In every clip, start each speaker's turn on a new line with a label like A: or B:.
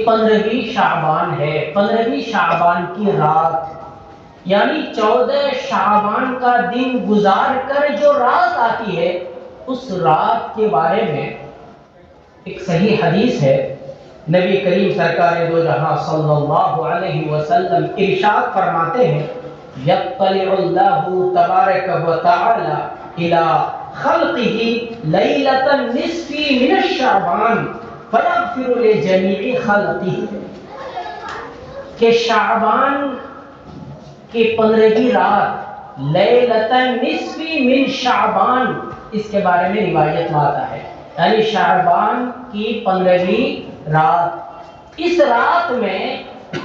A: 15ویں شعبان ہے، 15ویں شعبان کی رات، یعنی 14 شعبان کا دن گزار کر جو رات آتی ہے، اس رات کے بارے میں ایک صحیح حدیث ہے۔ نبی کریم سرکار دو جہاں صلی اللہ علیہ وسلم ارشاد فرماتے ہیں، یطلع اللہ تبارک و تعالی الی خلقہ لیلۃ النصف من الشعبان فیغفر لجمیع خلقہ، کہ شعبان کی 15ویں رات لیلۃ النصف من شعبان، اس کے بارے میں روایت میں آتا ہے، یعنی شعبان کی 15ویں رات، اس رات میں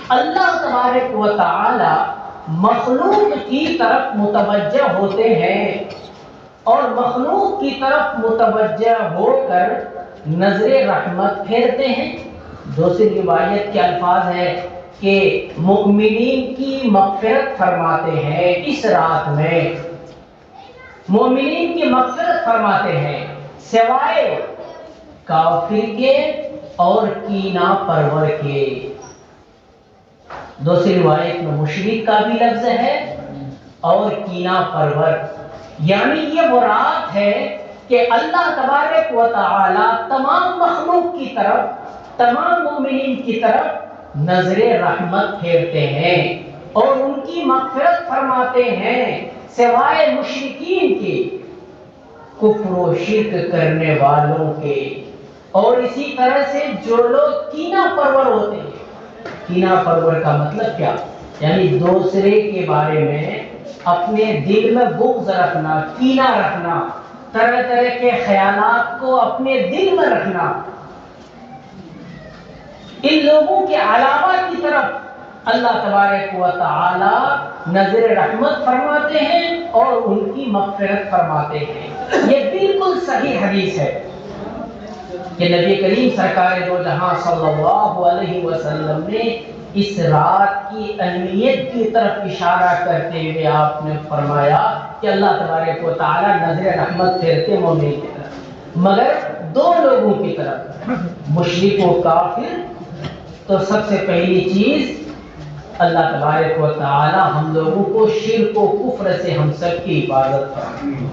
A: اللہ تبارک و تعالی مخلوق کی طرف متوجہ ہوتے ہیں اور مخلوق کی طرف متوجہ ہو کر نظر رحمت پھیرتے ہیں۔ دوسری روایت کے الفاظ ہے کہ مومنین کی مغفرت فرماتے ہیں، اس رات میں مومنین کی مغفرت فرماتے ہیں سوائے کافر کے اور کینہ پرور کے۔ دوسری روایت میں مشرک کا بھی لفظ ہے اور کینہ پرور، یعنی یہ وہ رات ہے کہ اللہ تبارک و تعالی تمام مخلوق کی طرف، تمام مومنین کی طرف نظر رحمت پھیرتے ہیں اور ان کی مغفرت فرماتے ہیں سوائے مشرکین کے، کفر و شرک کرنے والوں کے، اور اسی طرح سے جو لوگ کینہ پرور ہوتے ہیں۔ کینہ پرور کا مطلب کیا؟ یعنی دوسرے کے بارے میں اپنے دل میں بغض رکھنا، کینہ رکھنا، طرح طرح کے خیالات کو اپنے دل میں رکھنا۔ ان لوگوں کے علاوہ کی طرف اللہ تبارک و تعالی نظر رحمت فرماتے ہیں اور ان کی مغفرت فرماتے ہیں۔ یہ بالکل صحیح حدیث ہے کہ نبی کریم سرکار دو جہاں صلی اللہ علیہ وسلم نے اس رات کی اہمیت کی طرف اشارہ کرتے ہوئے آپ نے فرمایا کہ اللہ تبارک و تعالی نظر رحمت پھیرتے مومن کی طرف، مگر دو لوگوں کی طرف، مشرک و کافر۔ تو سب سے پہلی چیز اللہ تبارک و تعالی ہم لوگوں کو شرک و کفر سے ہم سب کی حفاظت فرمائے،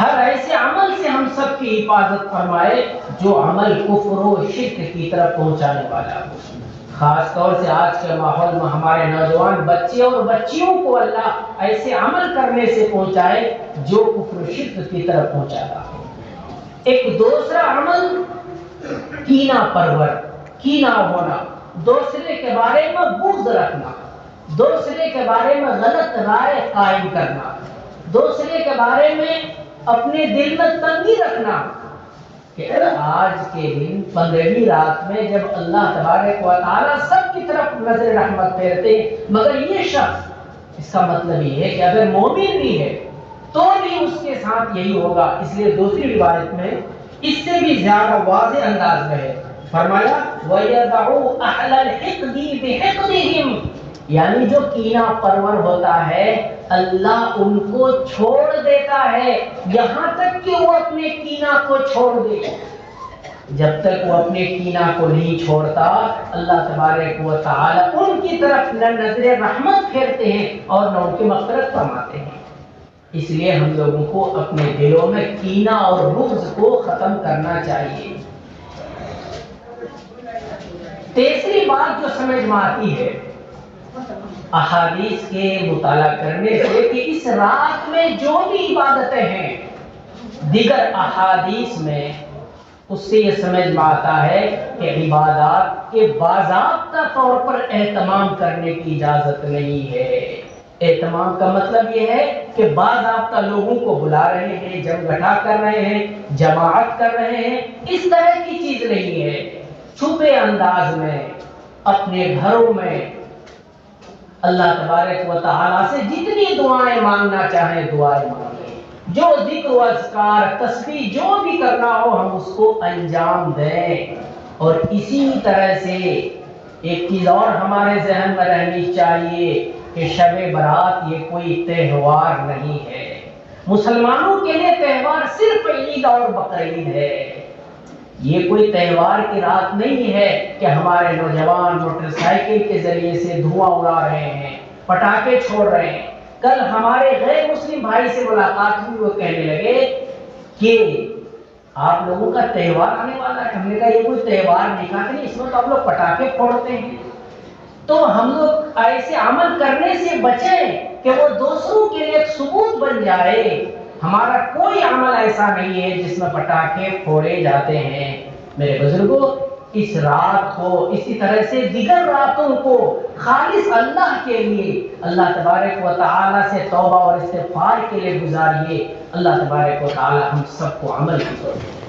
A: ہر ایسے عمل سے ہم سب کی حفاظت فرمائے جو عمل کفر و شرک کی طرف پہنچانے والا ہو۔ خاص طور سے آج کے ماحول میں ہمارے نوجوان بچے اور بچیوں کو اللہ ایسے عمل کرنے سے پہنچائے جو کفر و شرک کی طرف پہنچاتا ہو۔ ایک دوسرا عمل کینہ پرور، کینہ ہونا، دوسرے کے بارے میں بغض رکھنا، دوسرے کے بارے میں غلط رائے قائم کرنا، دوسرے کے بارے میں اپنے دل میں تنگی رکھنا کہ آج کے دن 15ویں رات میں جب اللہ تبارک و تعالی سب کی طرف نظر رحمت پھیرتے مگر یہ شخص، اس کا مطلب یہ ہے کہ اگر مومن بھی ہے تو بھی اس کے ساتھ یہی ہوگا۔ اس لیے دوسری روایت میں اس سے بھی زیادہ واضح انداز میں ہے، فرمایا وَيَدَعُوا أَحْلَ الْحِقْدِ بِحِقْدِهِمْ، یعنی جو کینہ پرور ہوتا ہے اللہ ان کو چھوڑ دیتا ہے یہاں تک کہ وہ اپنے کینہ کو چھوڑ دے۔ جب تک وہ اپنے کینہ کو نہیں چھوڑتا اللہ تبارک و تعالی ان کی طرف نہ نظر رحمت پھیرتے ہیں اور نہ ان کی مغفرت فرماتے ہیں۔ اس لیے ہم لوگوں کو اپنے دلوں میں کینہ اور بغض کو ختم کرنا چاہیے۔ تیسری بات جو سمجھ میں آتی ہے احادیث کے مطالعہ کرنے سے کہ اس رات میں جو بھی عبادتیں ہیں دیگر احادیث میں، اس سے یہ سمجھ میں آتا ہے کہ عبادات کے باضابطہ طور پر اہتمام کرنے کی اجازت نہیں ہے۔ اہتمام کا مطلب یہ ہے کہ باضابطہ لوگوں کو بلا رہے ہیں، جمگھٹا کر رہے ہیں، جماعت کر رہے ہیں، اس طرح کی چیز نہیں ہے۔ چھپے انداز میں اپنے گھروں میں اللہ تبارک و تعالیٰ سے جتنی دعائیں مانگنا چاہیں دعائیں مانگیں، جو ذکر و اذکار تسبیح جو بھی کرنا ہو ہم اس کو انجام دیں۔ اور اسی طرح سے ایک چیز اور ہمارے ذہن میں رہنی چاہیے کہ شب برات یہ کوئی تہوار نہیں ہے۔ مسلمانوں کے لیے تہوار صرف عید اور بقرعید ہے، یہ کوئی تہوار کی رات نہیں ہے کہ ہمارے نوجوان موٹر سائیکل کے ذریعے سے دھواں اڑا رہے ہیں، پٹاخے چھوڑ رہے ہیں۔ کل ہمارے غیر مسلم بھائی سے ملاقات ہوئی، وہ کہنے لگے کہ آپ لوگوں کا تہوار آنے والا ہے۔ ہم نے کہا یہ کوئی تہوار نہیں، کہا کہ نہیں، اس میں تو آپ لوگ پٹاخے پھوڑتے ہیں۔ تو ہم لوگ ایسے عمل کرنے سے بچیں کہ وہ دوسروں کے لیے ایک ثبوت بن جائے۔ ہمارا کوئی عمل ایسا نہیں ہے جس میں پٹاخے پھوڑے جاتے ہیں۔ میرے بزرگوں، اس رات کو اسی طرح سے دیگر راتوں کو خالص اللہ کے لیے، اللہ تبارک و تعالی سے توبہ اور استغفار کے لیے گزاریے۔ اللہ تبارک و تعالی ہم سب کو عمل کی توفیق